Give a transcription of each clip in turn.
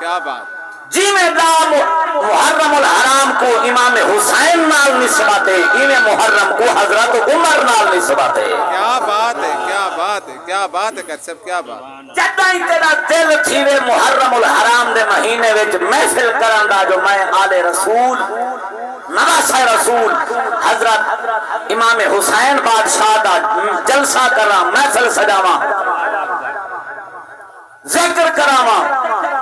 کیا بات جی میں دا محرم الحرام کو امام حسین نال نسبتے ایویں محرم کو حضرت عمر نال نسبتے کیا بات ہے کیا بات ہے کیا بات ہے سب کیا بات جداں تیرا دل تھیوے محرم الحرام دے مہینے وچ محفل کران دا جو میں آل رسول نواسہ رسول حضرت امام حسین بادشاہ دا جلسہ کراں محفل سجاواں ذکر کراواں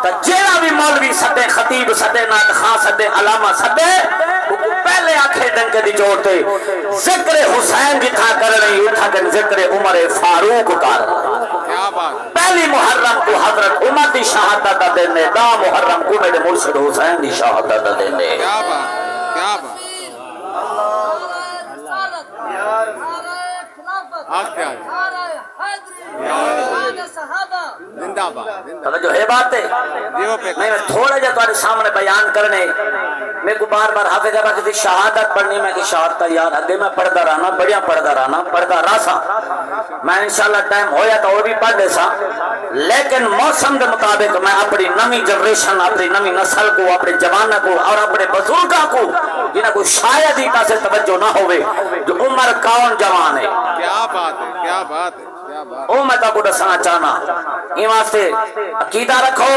تو جیڑا بھی مولوی سدے خطیب سدے نات خان سدے علامہ سدے پہلے آنکھیں ڈنکے دی جوڑتے ذکر حسین جتھا کر رہی اٹھا کر ذکر عمر فاروق کر کیا بات پہلی محرم کو حضرت عمر دی شہادت دینے دا محرم کو میرے مرشد حسین دی شہادت دینے کیا بات کیا بات زندہ باد جو ہے بات ہے میں تھوڑا جا تمہارے سامنے بیان کرنے میں کو بار بار حافظ ابا کی شہادت پڑھنی میں کہ شہادت یار اگے میں پڑھتا رہنا بڑیا پڑھتا رہنا پڑھتا رہا سا میں انشاءاللہ ٹائم ہویا تو وہ بھی پڑھ دے سا لیکن موسم کے مطابق میں اپنی نمی جنریشن اپنی نمی نسل کو اپنے جوانہ کو اور اپنے بزرگاں کو جنہاں کو شاید ہی پاسے توجہ نہ ہوئے جو عمر کون جوان ہے کیا بات ہے کیا بات ہے او میں تو کو دسنا چاہنا یہ واسطے عقیدہ رکھو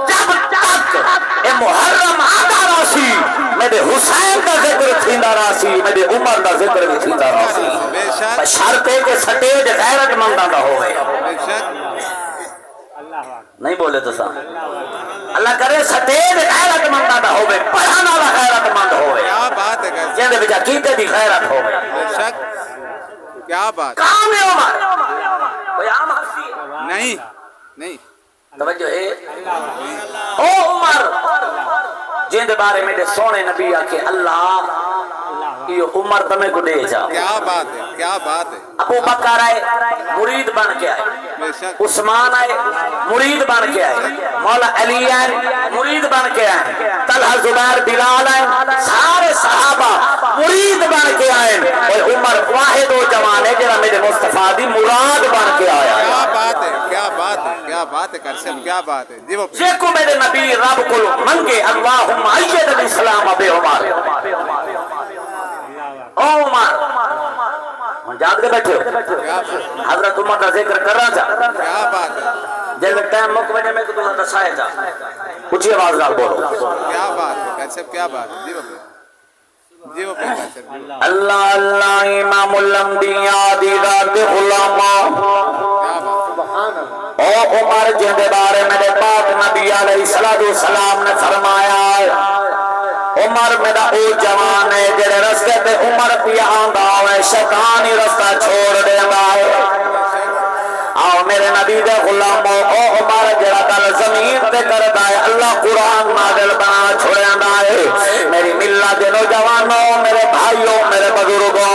جب تک اے محرم آدھا راسی میرے حسین کا ذکر تھیندا راسی میرے عمر کا ذکر بھی تھیندا راسی شرط ہے کہ سٹیج غیرت مندہ نہ ہوئے نہیں بولے تو سا اللہ کرے سٹیج غیرت مندہ نہ ہوئے پڑھانا والا غیرت مند ہوئے کیا بات ہے جیندے بچہ عقیدے دی غیرت ہوئے کیا بات کام ہے عمر کوئی عام حرفی نہیں نہیں توجہ ہے او عمر جن دے بارے میں دے سونے نبی آکے اللہ یہ عمر تمہیں کو دے جا کیا بات ہے کیا بات ہے ابو بکر آئے مرید بن کے آئے عثمان آئے مرید بن کے آئے مولا علی آئے مرید بن کے آئے طلحہ زبیر بلال آئے سارے صحابہ مرید بن کے آئے اور عمر واحد و جوان ہے جنہا میرے مصطفیٰ دی مراد بن کے آیا کیا بات ہے کیا بات ہے کیا بات ہے کرسم کیا بات ہے جے کو میرے نبی رب کو منگے اللہم عید الاسلام ابے عمر او عمر جاگ دے بیٹھے ہو حضرت عمر کا ذکر کر رہا تھا کیا بات ہے جیسے ٹائم مک وجہ میں کہ تمہیں دسائے جا کچھ آواز نال بولو کیا بات ہے کرسم کیا بات ہے اللہ اللہ امام الانبیاء دیدار علماء او عمر جن دے بارے میرے پاک نبی علیہ السلام نے فرمایا عمر میرا او جوان ہے جڑے رستے پہ عمر پیا آندا ہے شیطان ہی رستہ چھوڑ دیندا ہے آؤ میرے نبی دے غلامو او عمر جڑا گل زمین تے کردا ہے اللہ قرآن نازل بنا چھوڑیندا ہے میری ملت دے نوجوانوں میرے بھائیوں میرے بزرگوں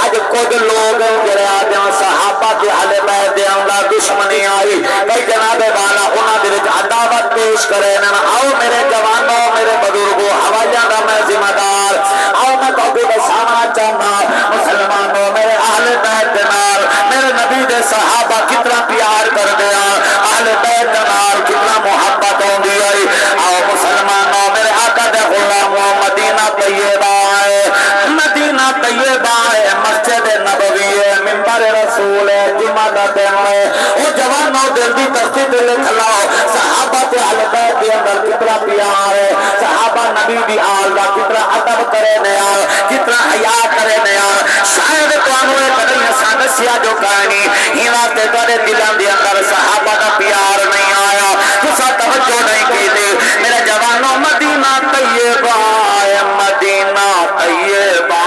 اج کچھ لوگ جڑے آدے صحابہ دے اہل بیت دے اندر دشمنی آئی کئی جناب والا انہاں دے وچ عداوت پیش کرے نا آؤ میرے جوانوں میرے بزرگوں حوالہ دا میں ذمہ دار آؤ میں تو بھی بسانا چاہنا مسلمانوں میرے اہل بیت دے نال میرے نبی دے صحابہ کتنا پیار کر دیا اہل بیت دے نال کتنا محبت ہوندی ہے آؤ مسلمانوں میرے آقا دے غلاموں مدینہ طیبہ ہے مدینہ طیبہ ہے مسجد نبوی ہے منبر رسول ہے جمعہ دا دن ہے او جوانوں دل دی تستی دل کھلاؤ صحابہ تے اہل بیت دے اندر کتنا پیار ہے صحابہ نبی دی آل دا کتنا ادب کرے نیا کتنا حیا کرے نیا شاید تانوں ایک گل سانسیا جو کہانی ہی واسطے تیرے دلاں دے اندر صحابہ دا پیار نہیں آیا تسا توجہ نہیں کیتے میرے جوانوں مدینہ طیبہ ہے مدینہ طیبہ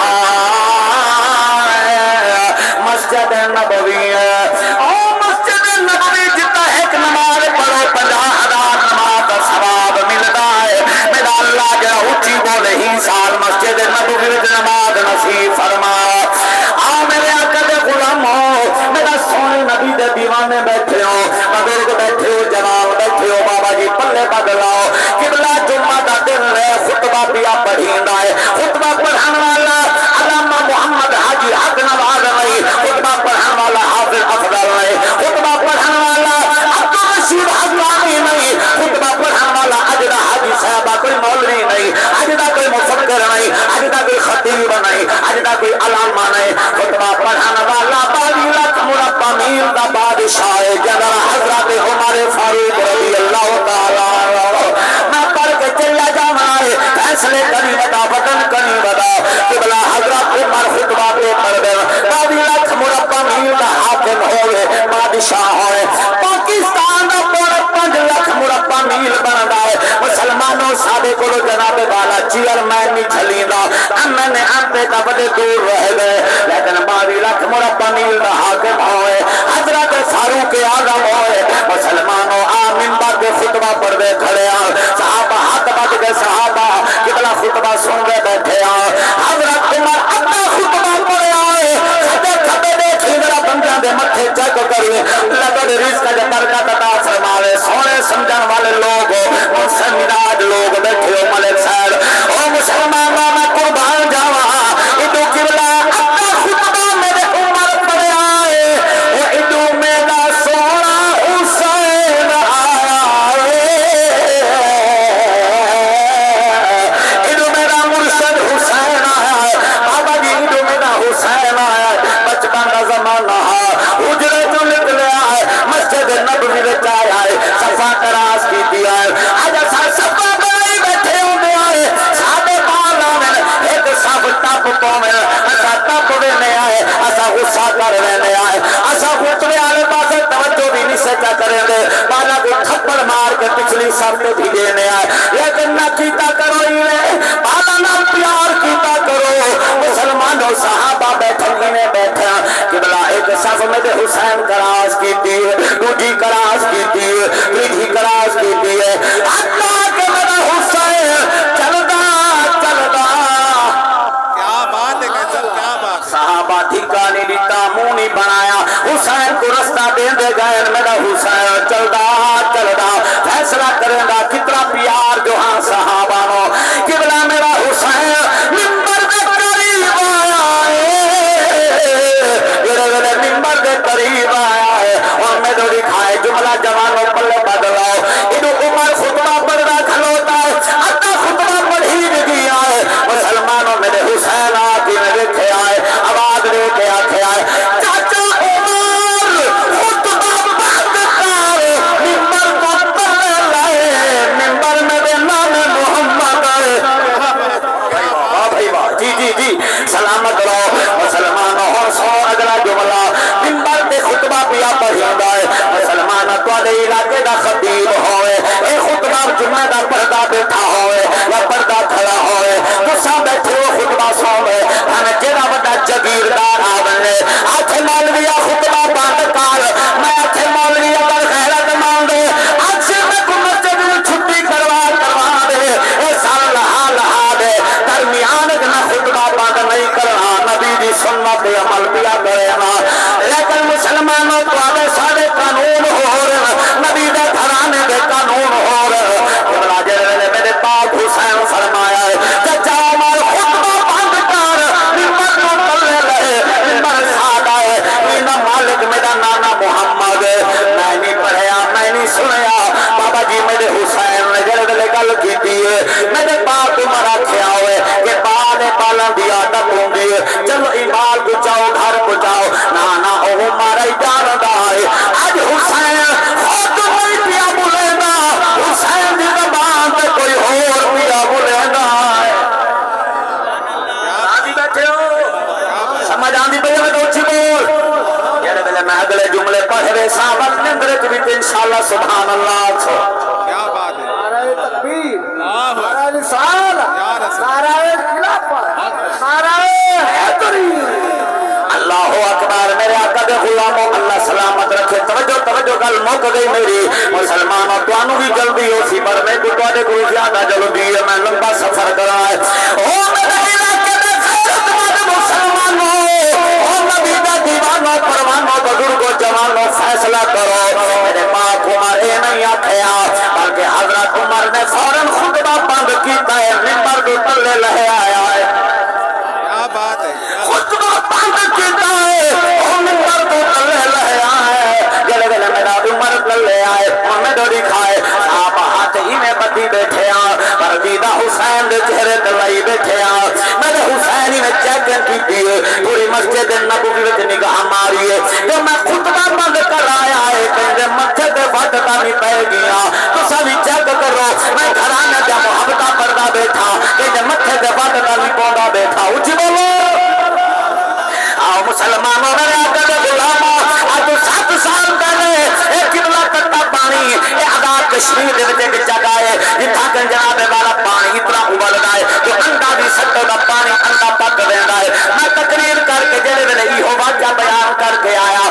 مسجد نبوی ہے او مسجد نبوی جتا ایک نماز پڑھو 50,000 نماز کا ثواب ملتا ہے میرا اللہ جڑا اونچی بولے ہی سال مسجد نبوی میں نماز نصیب فرما آؤ میرے آقا دے غلاموں میرا سونے نبی دے دیوانے بیٹھے ہو بزرگ بیٹھے ہو جوان بیٹھے ہو بابا جی پلے بدلاؤ قبلہ جمعہ دا دن ہے خطبہ پیا پڑھیندا ہے خطبہ پڑھن والا علامہ محمد حاجی حق نواز ہے خطبہ پڑھن والا حافظ افضل ہے خطبہ پڑھن والا عبدالرشید حقانی نہیں خطبہ پڑھن والا علامہ نے خطبہ پڑھانے والا 22 لاکھ مربع میل دا بادشاہ جنرل حضرت عمر فاروق رضی اللہ تعالی میں پڑھ کے چلا جانا ہے فیصلے کری بتا وطن کری بتا قبلہ حضرت عمر خطبہ پہ پڑھ دے 22 لاکھ مربع میل دا حاکم ہوئے بادشاہ ہوئے پاکستان دا پورا 5 لاکھ مربع میل بندا ہے مسلمانوں سادے کو جناب والا چیئرمین نہیں چلیندا میں نے انتے کا بڑے دور رہ گئے لیکن 22 لاکھ مربع میل دا حاکم ہوئے حضرت فاروق اعظم ہوئے مسلمانوں منبر پہ خطبہ پڑھ دے کھڑے صحابہ ہاتھ بٹ کے صحابہ کتنا خطبہ سن کے بیٹھے حضرت عمر اپنا خطبہ پڑھے آئے کھٹے کھٹے دیکھی میرا بندیاں دے متھے چیک کریے لگن رزق دے برکت عطا فرماوے سونے سمجھن والے لوگ اور سمجھدار لوگ بیٹھے ہو ملک صاحب او مسلمانوں میں قربان جاواں ادو قبلہ اپنا خطبہ میرے عمر پڑھے آئے وہ ادو میرا سونا حسین آیا ادو میرا مرشد حسین آیا بابا جی ادو میرا حسین آیا بچپن کا زمانہ حجرے جو نکلے آئے مسجد نبوی وچ آئے صفا کراس کی دیا آج اساں صفا بنائی بیٹھے ہوندے آئے ساڈے بال آویں ایک صف ٹپ پاویں اساں ٹپ وینے آئے اساں غصہ کر وینے آئے اساں خطبے والے پاسے توجہ بھی نہیں سکا کریں دے بالا کو تھپڑ مار کے پچھلی صف تے بھیجنے آئے لیکن نہ کیتا کرو ہی بالا نہ پیار کیتا کرو مسلمانوں صحابہ بیٹھے نے بیٹھا قبلہ ایک صف میں دے حسین کراس کیتی ہے دوجی کراس کیتی ہے تیجی کراس کیتی ہے اللہ کے میرا حسین چلدا چلدا کیا بات ہے قیصر کیا بات صحابہ دھکا نہیں دیتا منہ نہیں بنایا حسین کو رستہ دے دے گئے میرا حسین چلدا چلدا فیصلہ کرے گا کتنا پیار جو ہاں صحابہ نو قبلہ میرا حسین منبر دے قریب آیا ہے منبر دے قریب آیا ہے اور میں تو دکھائے جملہ جوانوں پلے بدلاؤ ادو عمر خطبہ پڑھنا کھلوتا ہے اتا خطبہ پڑھی گیا ہے مسلمانوں میرے حسین آتی میں دیکھے آئے آواز دے کے آکھے آئے چاچا عمر خطبہ بند کر منبر کو پڑھ لائے منبر میں دے نام محمد بھائی واہ جی جی جی سلامت رہو مسلمانوں اور سو اگلا جملہ منبر تے خطبہ پیا پڑھیندا ہے مسلمان تواڈے علاقے دا خطیب ہوئے اے خطبہ جمعہ دا پردہ بیٹھا ہوئے یا پردہ کھڑا ہوئے تساں بیٹھے ہو خطبہ سوے ہن جڑا بڑا جگیردار آوے آکھے مولوی خطبہ بند کر میں آکھے مولوی اگر غیرت مانگے اج سے میں کو مسجد میں چھٹی کروا دے اے سال لہا دے درمیان نہ خطبہ بند نہیں کرنا نبی دی سنت پہ عمل کیا کرنا لیکن مسلمانوں تو سارے قانون ہو رہے نبی دے گھرانے دے قانون ہو رہے قبلہ جڑے میرے پاک حسین فرمایا ہے کہ جاؤ مال خطبہ بند کر منبر کو تلے رہے منبر سادہ ہے میرا مالک میرا نانا محمد میں نہیں پڑھیا میں نہیں سنیا بابا جی میرے حسین نے جڑے گل کیتی ہے میرے پاک عمر آکھیا ہوئے کہ بعد پالن دی عادت ہوں گی چلو ایمال کو جاؤ گھر کو جاؤ نانا او مارا جاندا ہے اج حسین خود نہیں پیا بولیندا حسین دی زبان تے کوئی اور پیا بولیندا ہے آدھی بیٹھے ہو سمجھ آندی پئی ہے تو اچھی بول جڑے ویلے میں اگلے جملے پڑھ رہے صحابہ نے اندر وچ بھی انشاءاللہ سبحان اللہ کیا بات ہے نعرہ تکبیر نعرہ رسالت نعرہ خلافت نعرہ حیدری اللہ اکبر میرے آقا دے غلاموں اللہ سلامت رکھے توجہ توجہ گل مک گئی میری مسلمانوں تانوں بھی جلدی ہو سی پر میں کو تواڈے کو زیادہ جلدی ہے میں لمبا سفر کرا ہے او میرے علاقے دے غیرت مند مسلمانوں او نبی دا دیوانوں پروانوں بزرگوں جوانوں فیصلہ کرو میرے پاک عمر اے نہیں آکھیا بلکہ حضرت عمر نے فوراً خطبہ بند کیتا ہے منبر دے تلے لے آیا ہے کیا بات ہے خطبہ بند کیتا ہے او منبر دے تلے لے آیا ہے جڑے ویلے میرا عمر تلے آئے محمد دکھائے آپ ہاتھ ہی میں کٹی بیٹھے پر دیدہ حسین دے چہرے دلائی بیٹھے میرے حسینی میں چیکنگ کی دیئے پوری مسجد نبوی وچ نگاہ ماری ہے جو میں خطبہ بند کر آیا ہے کہ متھے تے وٹ تانی پہ گیا تو سبھی چیک کرو میں گھرانے جا محبتہ پردہ بیٹھا کہ متھے تے وٹ تانی پوندا بیٹھا اچھی بولو آؤ مسلمانوں میرے آقا دے غلاموں آج 7 سال پہلے ایک قبلہ کٹا پانی یہ آزاد کشمیر دے وچ ایک جگہ ہے جتھاں کہ جناب والا پانی اتنا ابلدا ہے کہ انڈا بھی سٹے دا پانی انڈا پک ویندا ہے میں تقریر کر کے جڑے ویلے ایہو واقعہ بیان کر کے آیا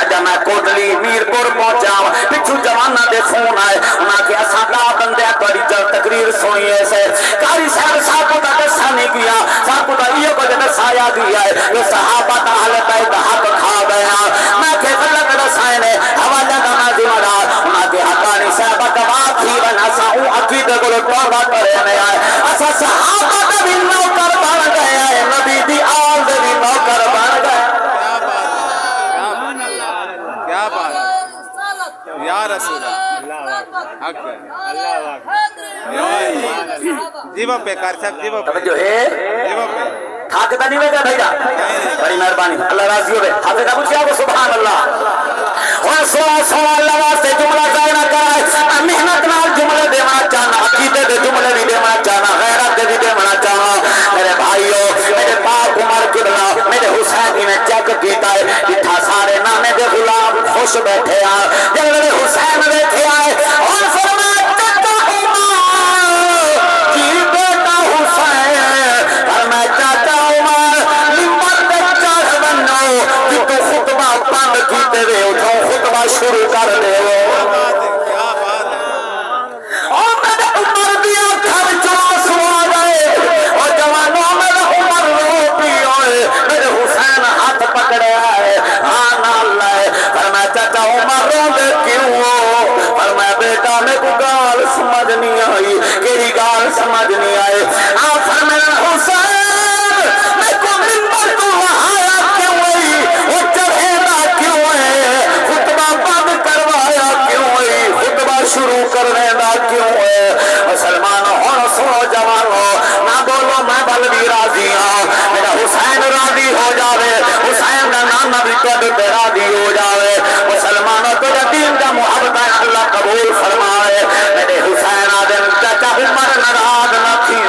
جب میں کوٹلی میرپور پہنچا پچھو جواناں دے فون آئے انہاں کہ اساں دا بندے تہاڈی تقریر سنی ہے سے قاری صاحب صاحب کو دسا نہیں کیا صاحب کو یہ کچھ دسایا گیا ہے جو صحابہ دا اہل بیت حق کھا گیا میں کہ غلط دسائے نے حوالہ دا ذمہ دار انہاں کے حقانی صاحب گواہ تھی ورنہ اساں او عقیدے کو توبہ کرے نہیں آئے اساں صحابہ دا بھی نوکر بن گئے ہیں نبی دی آل دے بھی نوکر بن گئے کیا بات ہے یا رسول اللہ حق جیبہ پہ کر سب جیبہ پہ جو ہے جیبہ پہ تھاکتا نہیں ہوگا بھائی بڑی مہربانی اللہ راضی ہوئے تھاکتا پوچھیا کو سبحان اللہ اور سوال اللہ واسطے جملہ ضائع نہ کرائے محنت نال جملے دینا چاہنا عقیدے دے جملے بھی دینا چاہنا غیرت دے بھی دینا چاہنا میرے بھائیو میرے پاک عمر قبلہ میرے حسین نے چیک کیتا ہے جتھا سارے نامے دے غلام خوش بیٹھے جب میرے حسین بیٹھے آئے اور فرمایا شروع کر دے کیا بات ہے اور میرے عمر دیا گھر چاس ہوا گئے اور جوانوں میرے عمر رو پی ہوئے میرے حسین ہاتھ پکڑے آئے آنا اللہ ہے فرمایا چاچا عمر رو دے کیوں ہو فرمایا بیٹا میں کو گال سمجھ نہیں آئی کیری گال سمجھ نہیں آئی فرمایا حسین میں کو منبر تو وہایا کیوں ہوئی وہ چڑھینا کیوں ہے کروایا کیوں ہے خطبہ شروع کرنے دا کیوں ہے مسلمان ہون سنو جوانو نہ بولو میں بل بھی راضی ہوں میرا حسین راضی ہو جاوے حسین دا نام بھی تو راضی ہو جاوے مسلمانوں تو دین کا محبت ہے اللہ قبول فرمائے میرے حسین آدم چاچا عمر ناراض نہ تھی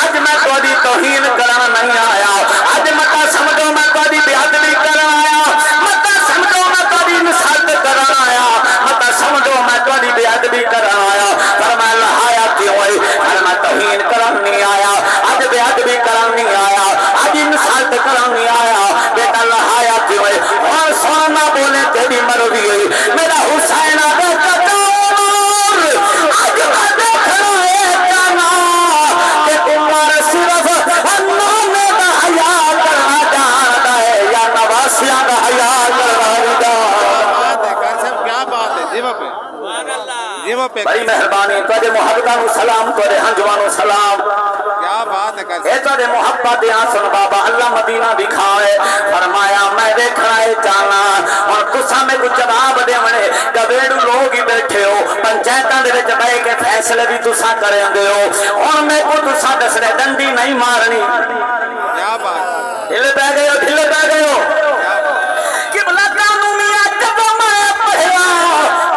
آج میں کوئی توہین کرنا نہیں آیا آج متا سمجھو میں کوئی بے ادبی کرنا آیا متا سمجھو میں کوئی نصیحت کرنا آیا متا سمجھو میں کوئی بے ادبی کرنا آیا پر میں لہایا کیوں ہے پر میں توہین کرنا نہیں آیا آج بے ادبی کرنا نہیں آیا آج نصیحت کرنا نہیں آیا بیٹا لہایا کیوں ہے اور سونا بولے تیری مرضی ہے میرا حسین آدھے چچا آج میں دیکھ رہا ہے جانا کہ عمر صرف انہوں دا حیا کرنا جانتا ہے یا نواسیاں دا حیا کرنا جانتا ہے کیا بات ہے جیبہ پہ جیبہ پہ بڑی مہربانی تجھے محبتانو سلام تجھے ہنجوانو سلام کیا بات ہے اے تجھے محبت یہاں سن بابا اللہ مدینہ دکھائے فرمایا میں دیکھنا ہے جانا اور کسا میں کچھ جواب دے منے کبیڑو لوگ ہی بیٹھے ہو پنچایتاں دے وچ بے کے فیصلے بھی تسا کریں دے ہو اور میں کو تسا دسنے ڈنڈی نہیں مارنی کیا بات ڈھل پہ گئے ہو ڈھل پہ گئے ہو قبلہ قانونیہ جب میں پڑھیا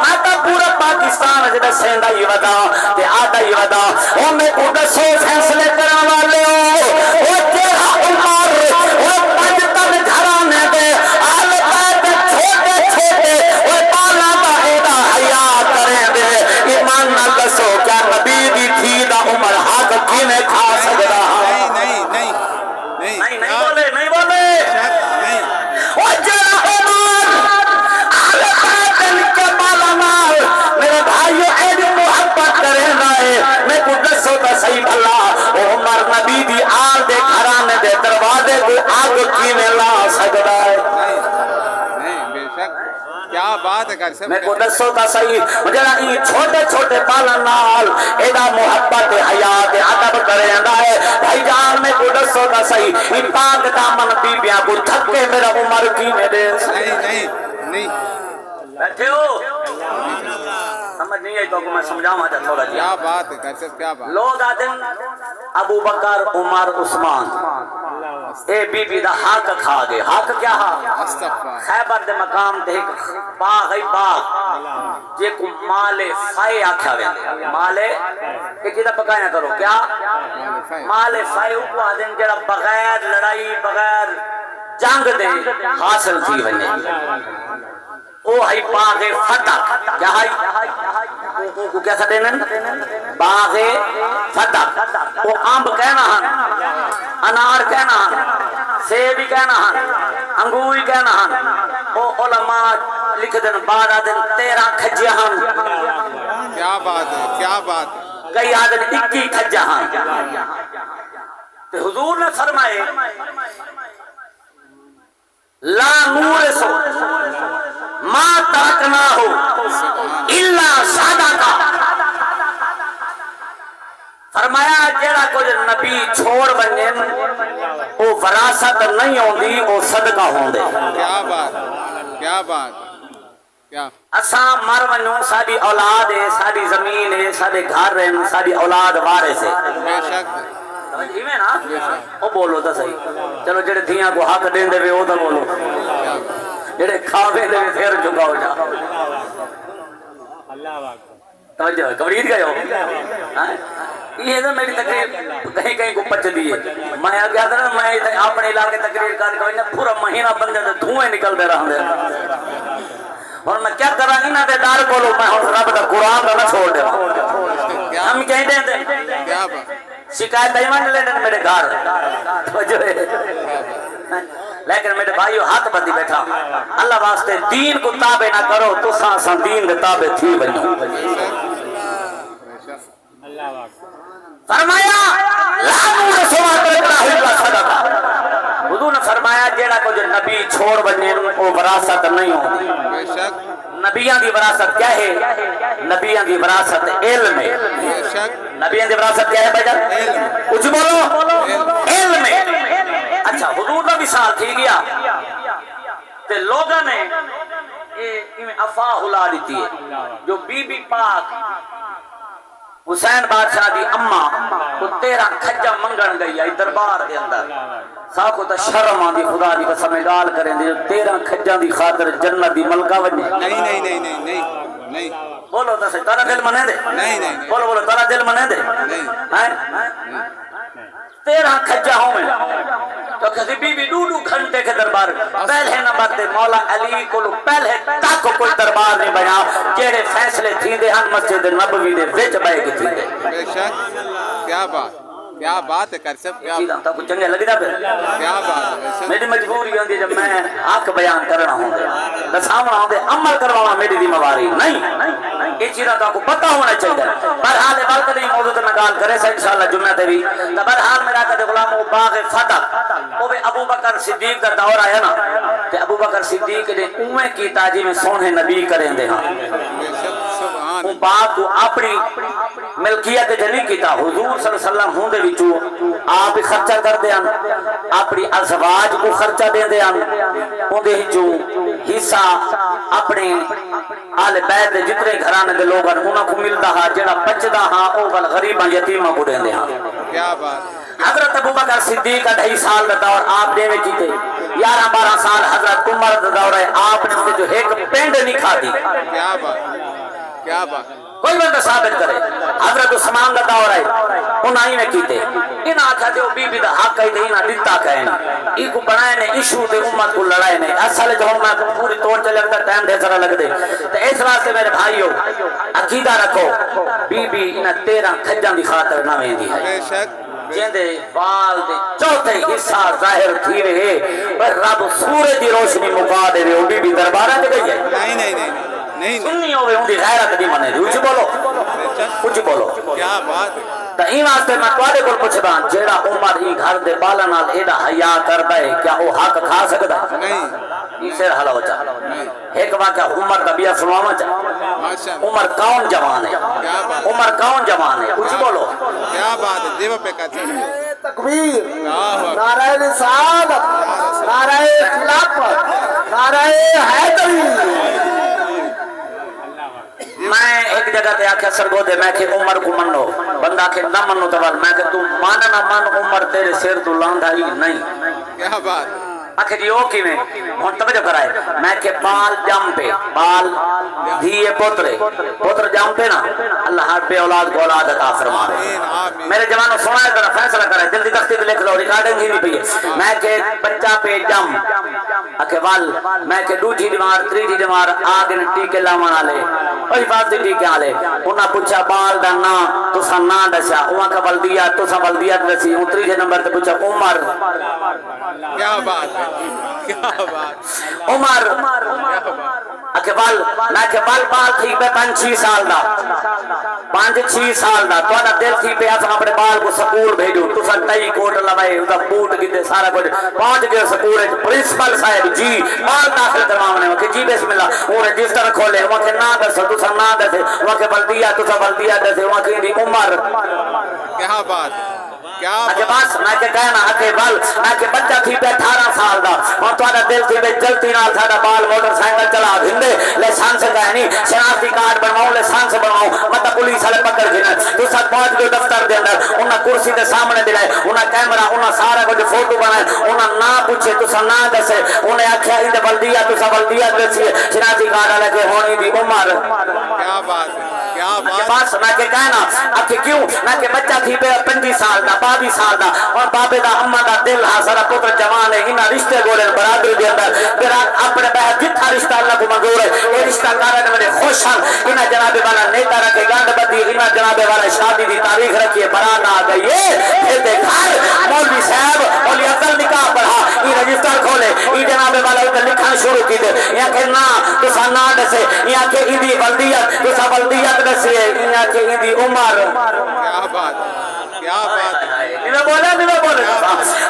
میں تو پورا پاکستان جدہ سینڈا ہی ودا تے آدھا ہی ودا او میں کو دسو فیصلے کرا والے ہو او تیرا عمر او پنجتن گھرانے دے آل بیت چھوٹے چھوٹے او پالا دا ایدہ حیا کریں دے ایمان نہ دسو کیا نبی دی تھی دا عمر حق کینے کھا سکتا نہیں نہیں نہیں نہیں بولے نہیں بولے نہیں او جرا عمر آل بیت کے بالا نال میرے بھائیو اید محبت کریں دائے میں کو دسو تا صحیح بھلا عمر نبی دی آل دے گھرانے دے دروازے کو آگ کینے لا سکتا ہے نہیں بے شک کیا بات ہے کر میں کو دسو تا صحیح مجھے ای چھوٹے چھوٹے پالا نال ایدہ محبت حیات عدب کریں دائے بھائی جان میں کو دسو تا صحیح ای پاک دامن بی بیاں کو تھکے میرا عمر کینے دے نہیں نہیں نہیں بیٹھے ہو سمجھ نہیں آئی تو میں سمجھاؤں چاہتا تھوڑا جی کیا بات ہے کر کیا بات لوگ آتے ہیں ابو بکر عمر عثمان اے بی بی دا حق کھا گئے حق کیا ہا استغفار خیبر دے مقام تے ایک باغ ہے باغ جے کو مال فائے آکھا وے مال کہ جدا پکایا کرو کیا مال فائے کو آدن جڑا بغیر لڑائی بغیر جنگ دے حاصل تھی ونے او ہے باغ فتح کیا ہے کو کیا سا دینا باغ فتح او آمب کہنا ہن انار کہنا ہن سیب ہی کہنا ہن انگور ہی کہنا ہن او علماء لکھ دن 12 دن 13 کھجے ہن کیا بات ہے کیا بات ہے کئی آدن 21 کھجے ہن تو حضور نے فرمائے لا نور سو ما ترکنا ہو الا صدقہ فرمایا جیڑا کچھ نبی چھوڑ بنیں او وراثت نہیں ہوندی او صدقہ ہوندے کیا بات کیا بات کیا اساں مر ونوں ساری اولاد ہے ساری زمین ہے سارے گھر ہیں ساری اولاد وارث ہے بے شک سمجھ میں نا او بولو تو صحیح چلو جڑے دھیاں کو حق دیندے وے او تو بولو جڑے کھاوے دے پھر جھکاؤ جا توجہ کبرید گئے ہو یہ تو میری تقریر کہیں کہیں کو پچ دیئے میں آگیا تھا نا میں اپنے علاقے تقریر کر کے پورا مہینہ بندے سے دھوئے نکل دے رہا ہوں اور میں کیا کر رہا انہاں دے دار کولو میں رب دا قرآن دا نہ چھوڑ دے ہم کہیں دیں دیں کیا بات شکایت ایمان لے دیں میرے گھر توجہ ہے لیکن میرے بھائیو ہاتھ بندی بیٹھا اللہ واسطے دین کو تابع نہ کرو تو سان دین دے تابع تھی بنو فرمایا لا نور سوا ترکنا ہوا صدقہ حضور نے فرمایا جیڑا کچھ نبی چھوڑ بنے وہ وراثت نہیں ہوتی بے شک نبیان دی وراثت کیا ہے نبیان دی وراثت علم ہے بے شک نبیان دی وراثت کیا ہے بھائی جان کچھ بولو علم ہے اچھا حضور کا وصال تھی گیا تے لوگوں نے افواہ الا دیتی ہے جو بی بی پاک حسین بادشاہ دی اماں کو 13 کھجا منگن گئی ہے دربار دے اندر ساکو تا شرم آن دی خدا دی قسم گال کریں دی 13 کھجا دی خاطر جنت دی ملکہ وجہ نہیں نہیں نہیں نہیں نہیں نہیں بولو تا سے تارا دل منے دے نہیں نہیں بولو بولو تارا دل منے دے نہیں 13 کھجا ہوں میں تو کسی بی بی 2 گھنٹے کے دربار پہلے نمبر تے مولا علی کو پہلے تک کوئی دربار نہیں بنا جیڑے فیصلے تھی دے ہن مسجد نبوی دے وچ بیٹھ کے تھی دے بے شک کیا بات ہے کر سب کیا تا کچھ چنگے لگی دا پھر کیا بات ہے میری مجبوری ہوندی جب میں حق بیان کرنا ہوندے دساونا ہوندے عمل کروانا میری دی مواری نہیں یہ چیزاں تو آپ کو پتہ ہونا چاہیے برحال بلکہ نہیں موضوع تو نگال کرے سا انشاءاللہ جمعہ تے بھی برحال میرا کہتے غلام وہ باغ فتح وہ بھی ابو بکر صدیق کا دور آیا نا کہ ابو بکر صدیق نے اویں کی تاجی میں سونے نبی کریں دے ہاں وہ باغ کو اپنی ملکیت جنی کیتا حضور صلی اللہ علیہ وسلم ہوں دے وچو آپ خرچہ کر دے ہن اپنی ازواج کو خرچہ دے دے ہن ان دے وچوں حصہ اپنے آل بیت دے جتنے گھرانے دے لوگ ہیں انہاں کو ملدا ہا جڑا بچدا ہا او ول غریباں یتیماں کو دیندے ہاں کیا بات حضرت ابوبکر صدیق کا 2.5 سال دا دور آپ دے وچ جیتے 11-12 سال حضرت عمر دا دور ہے آپ نے جو ایک پینڈ نہیں کھادی کیا بات کوئی بندہ ثابت کرے حضرت عثمان دا دور ہے انہاں ہی میں کیتے انہاں آکھا جو بی بی دا حق ہے انہاں دتا کہیں ای کو بنائے نے ایشو دے امت کو لڑائے نے اصل جو میں پوری طور چلے لگتا ٹائم دے ذرا لگ دے تو اس واسطے میرے بھائیو عقیدہ رکھو بی بی انہاں 13 کھجاں دی خاطر نہ ویندی ہے بے شک جیندے بال دے چوتھے حصہ ظاہر تھی رہے پر رب سورج دی روشنی مکا دے وہ بی بی دربارہ دے گئی ہے نہیں نہیں نہیں نہیں سنی ہوئے ان دی غیرت دی منے کچھ بولو کچھ بولو کیا بات ہے تا این واسطے میں تواڈے کول پوچھدا جیڑا عمر ہی گھر دے بالا نال ایڈا حیا کردا ہے کیا وہ حق کھا سکدا ہے نہیں یہ سر حل ہو جا ایک واقعہ عمر دا بیا سناواں چا عمر کون جوان ہے عمر کون جوان ہے کچھ بولو کیا بات ہے دیو پہ کا تکبیر نعرہ رسالت نعرہ خلافت نعرہ حیدری میں ایک جگہ تے آکھیا سرگو دے میں کہ عمر کو منو بندہ کہ نہ منو تو میں کہ تو مان نہ مان عمر تیرے سر تو لاندا ہی نہیں کیا بات آخر جی او کی میں ہون توجہ کرائے میں کہ بال جم پہ بال دھیے پوتر جم پہ نا اللہ ہر پہ اولاد کو اولاد عطا فرمائے میرے جوانوں سنا ہے ذرا فیصلہ کرے جلدی تختی پہ لکھ لو ریکارڈنگ ہی نہیں پئی ہے میں کہ بچہ پہ جم آخر وال میں کہ دوجھی دیوار تریجھی دیوار آگے ٹیکے لاون والے او حفاظتی ٹیکے والے انہاں پوچھا بال دا نا تساں نا دسیا اوہاں کا بلدیا تساں بلدیا دسی تریجھے نمبر تے پوچھا عمر کیا بات ہے کیا بات عمر اکبال میں کبال بال تھی پہ 5-6 سال دا 5-6 سال دا تو دل تھی پہ اساں اپنے بال کو سکول بھیجو تو سن ٹائی کوٹ لوائے ادا بوٹ گدے سارا کچھ پہنچ گئے سکول وچ پرنسپل صاحب جی بال داخل کرواونے کہ جی بسم اللہ وہ رجسٹر کھولے وہ کہ نا دس تو سن نا دس وہ کہ بلدیا تو سن بلدیا دس وہ کہ دی عمر کیا بات اچھا بس میں کہ کہنا اکے بال میں کہ بچہ تھی پہ 18 سال دا اور تہاڈا دل تھی پہ جلتی نال ساڈا بال موٹر سائیکل چلا دھندے لائسنس کہنی شناختی کارڈ بنواؤ لائسنس بنواؤ مت پولیس والے پکڑ کے تو سب پہنچ گئے دفتر دے اندر انہاں کرسی دے سامنے دلائے انہاں کیمرہ انہاں سارا کچھ فوٹو بنائے انہاں نا پوچھے تو نا دسے انہیں آکھیا ان بلدیا تو بلدیا دسی شناختی کارڈ والے کے ہونی دی عمر کیا بات ہے کیا بات میں کہ کہنا اکھے کیوں میں کہ بچہ تھی پہ 25 سال دا 22 سال دا اور بابے دا اما دا دل حاضر پتر جوان ہے انہاں رشتے گولے برادری دے اندر پھر اپنے بہت جتھا رشتہ اللہ کو منظور ہے یہ رشتہ کارن میں خوش ہاں انہاں جناب والا نیتا رکھے گانڈ بدی انہاں جناب والا شادی دی تاریخ رکھیے برات آ گئی ہے پھر دے گھر مولوی صاحب اولی افضل نکاح پڑھا یہ رجسٹر کھولے یہ جناب والا ادھر لکھنا شروع کی دے یا کہ نا تو سا نا دسے یا کہ ایدی بلدیت تو سا بلدیت دسے یا کہ ایدی عمر کیا بات کیا بات نہیں بولے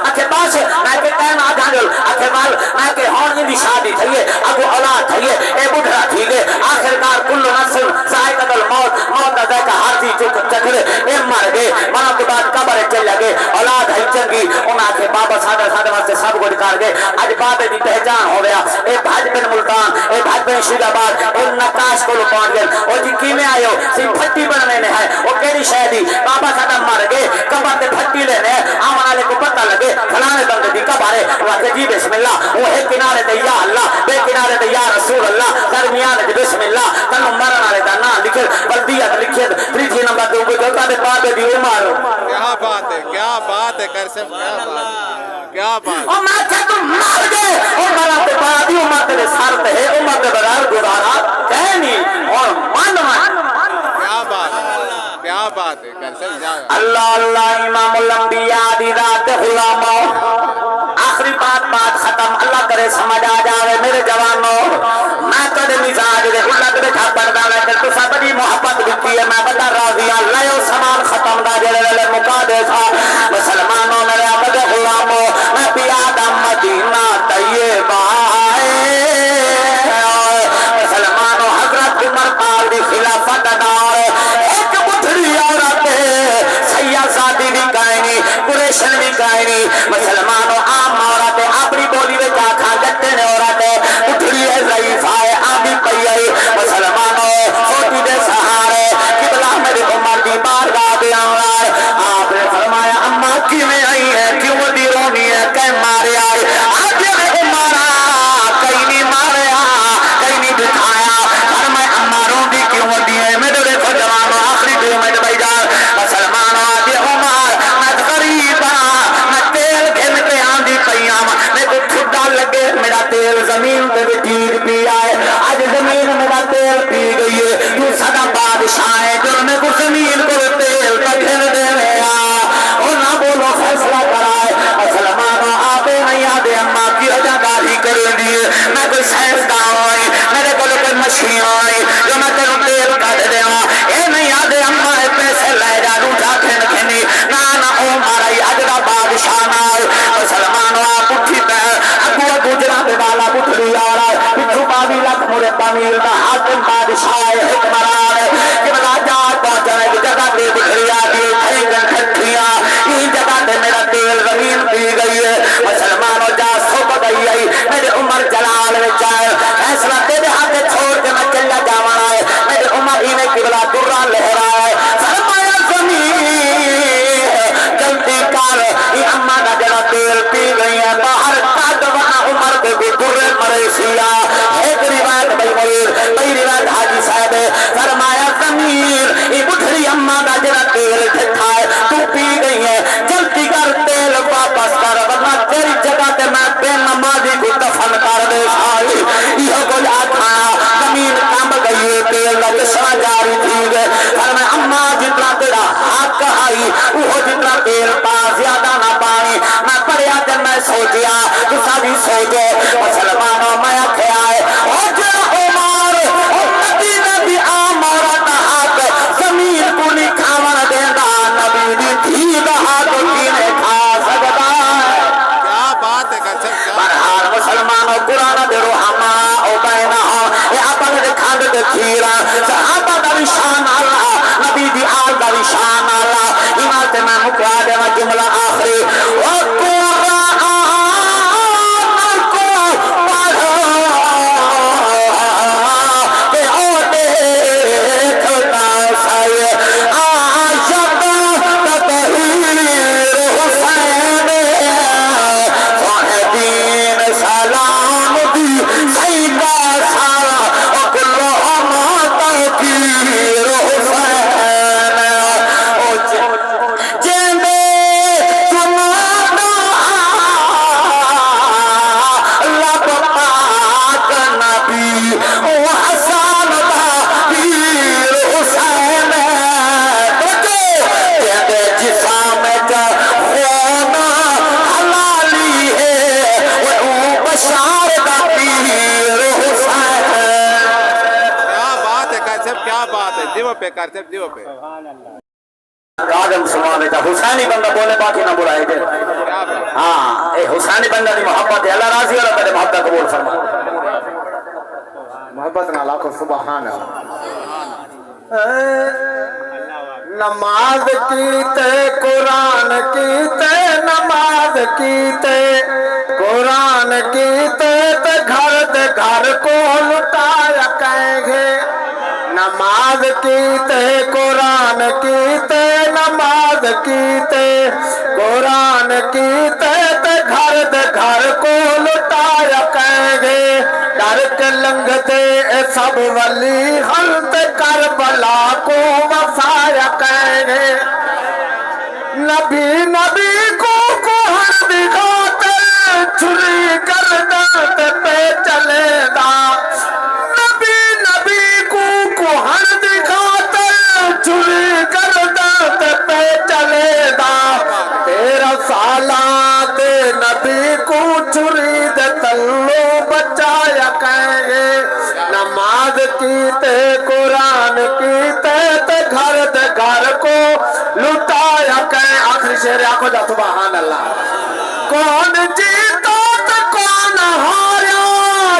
اکھے باس میں کہ کہنا جانل اکھے بال میں کہ ہون دی شادی تھئیے اگو اولاد تھئیے اے بڑھا تھئیے آخرکار کل نسل ذائقۃ الموت موت دا ذائقہ ہاتھی چک چکرے اے مر گئے ماں کے بعد قبر چل لگے اولاد ہے چنگی انہاں کے بابا ساڈا واسطے سب کچھ کر گئے اج بابے دی پہچان ہو گیا اے بھاج بن ملتان اے بھاج بن شیداباد اے نقاش کو پہنچ گئے او جی کیویں آئے ہو سی پھٹی بننے نے ہے او کیڑی شے دی بابا ساڈا مر گئے قبر تے پھٹی لینے آمن والے کو پتہ لگے فلانے بندے دی قبر ہے وہ کہ جی بسم اللہ وہ ہے کنارے تے یا اللہ بے کنارے تے یا رسول اللہ درمیان تے بسم اللہ تنو مرن والے دا نام لکھے بلدیت لکھے تریجی نمبر تے اوپر جلتا دے بابے دی عمر کیا بات ہے کرسم کیا بات کیا بات او میں کہ تم مر گئے او مرا تے بعد ہی عمر تے سر تے ہے عمر تے بغیر گزارا کہنی اور من کیا بات ہے کرسم جا اللہ اللہ امام الانبیاء دی ذات غلام آخری بات ختم اللہ کرے سمجھ آ جاوے میرے جوانوں میں کدے مزاج دے اللہ دے تھا پردہ لے کے تو سب دی محبت دتی ہے میں بتا راضی اللہ او سامان ختم دا جڑے لے مکا دے تھا مسلمانوں میرے عبد غلاموں میں پیا دا مدینہ طیبہ مسلمانوں حضرت عمر پاک دی خلافت دار ایک بٹھڑی عورت سیاساتی بھی کائنی قریشن بھی کائنی مسلمانوں عام عورت اپنی بولی میں جا کھا جتے نے عورت بٹھڑی ہے ضعیف ہے آبی پئی ہے مسلمانوں چھوٹی دے سہارے قبلہ میری عمر دی بارگاہ دے آئے آپ نے فرمایا اماں کی میں آئی ہے کیوں دی رونی ہے کہ مارے آئے آج میں عمرہ کہیں نہیں ماریا کہیں نہیں دکھایا فرمایا اماں رون دی کیوں دی ہے میں دیکھو جوانوں آخری دو میں بھائی جان مسلمانوں آج عمر میں غریب میں تیل گھن کے آندھی پیام میں کو ٹھڈا لگے میرا تیل زمین پہ بھی ٹھیک پی آئے آج زمین میرا تیل پی گئی ہے تو سدا بادشاہ ہے جو میں کو زمین کو تیل کا گھن دے رہا اور نہ بولو فیصلہ کرائے مسلمانوں آبے نہیں آدھے اماں کی اجاداری کر دیئے میں کوئی سائنسدان ہوئی میرے کو کوئی مشین ہوئی جو میں تیروں تیل کٹ دے اے نہیں آدھے اماں پیسے لے جا روٹا کھن کھنی نانا او مارائی اجڑا بادشاہ نال مسلمانوں آپ اٹھی پہر اگو گجرہ دے والا بٹھڑی آ رہا ہے پچھو باوی لکھ مورے پامیر دا حاکم بادشاہ حکمران ہے کہ بلا جات پہنچانے کی جگہ دے بکھڑی آتی ہے گن کھٹیاں یہ جگہ دے میرا تیل زمین پی گئی ہے مسلمانوں جا سوپ گئی ہے میرے عمر جلال وچ آئے فیصلہ تیرے ہاتھ چھوڑ کے میں چلا جاواں ہے میرے عمر تیل پا زیادہ نہ پانی میں پڑھیا تے میں سوچیا تسا بھی سوچو مسلمانوں میں آکھیا ہے او جڑا عمر او نبی نبی آمرت ہاتھ زمین کو نہیں کھاون دیندا نبی دی دھی دا ہاتھ کینے کھا سکدا ہے کیا بات ہے کر سب کیا بہرحال مسلمانوں قرآن دے روحما او بینا اے اپن دے کھانڈ دے کھیرا صحابہ دا بھی شان اللہ نبی دی آل دا بھی شان اللہ ایمان تے میں مکوا دینا جملہ آخری او قرآن کو پڑھو کہ او دیکھتا سائے آیت تطہیر حسین دین سلام دی سیدہ سارا وکلہم تذکیر حسین جیندے چنانا لب پاک نبی حسن دا پیر حسین جیندے جسام جا خونا حلالی ہے بشار دا پیر حسین کیا بات ہے کر سب کیا بات ہے دیو پہ کر سب دیو پہ آدم سمانے کا حسینی بندہ بولے باقی نہ برائے دے کیا بات ہاں اے حسینی بندہ دی محبت ہے اللہ راضی اللہ تیرے محبت قبول فرما محبت نہ لاکھو سبحان نماز کیتے قرآن کیتے نماز کیتے قرآن کیتے تے گھر کو لٹایا کہیں گے نماز کیتے قرآن کیتے نماز کیتے قرآن کیتے تے گھر کو لٹایا کہیں گے ڈر کے لنگتے سب ولی حلت کربلا کو وسایا کہیں گے نبی کو ہر دکھاتے چھری گردن پہ چلے دا نبی کو ہر دکھاتے چھری گردن پہ چلے دا 13 سالات نبی کو چھری دے تلو بچایا کہیں گے نماز کیتے قرآن کیتے تے گھر کو لٹایا کہیں آخری شعر آنکھو جا سبحان اللہ کون جیتا تے کون ہاریا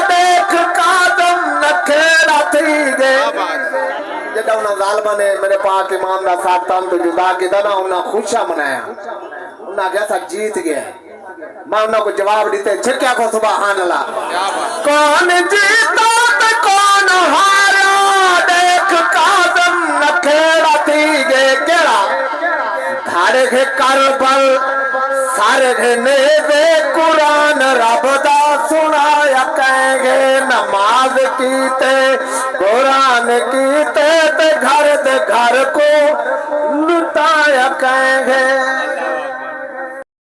دیکھ قادم نکھیڑا تھی گے جدہ انہاں ظالمہ نے میرے پاک امام دا ساتھان تو جدا کی دا نا انہاں خوشہ منایا انہاں کیا سا جیت گیا میں انہوں کو جواب دیتے چھکیا کو سبحان اللہ کون جیتا تے کون ہاریا دیکھ قادم نکھیڑا تھی گے کیڑا دھاڑے گھے کربل سارے گھے نیوے قرآن رب دا سنایا کہیں گے نماز کیتے قرآن کیتے تے گھر کو لٹایا کہیں گے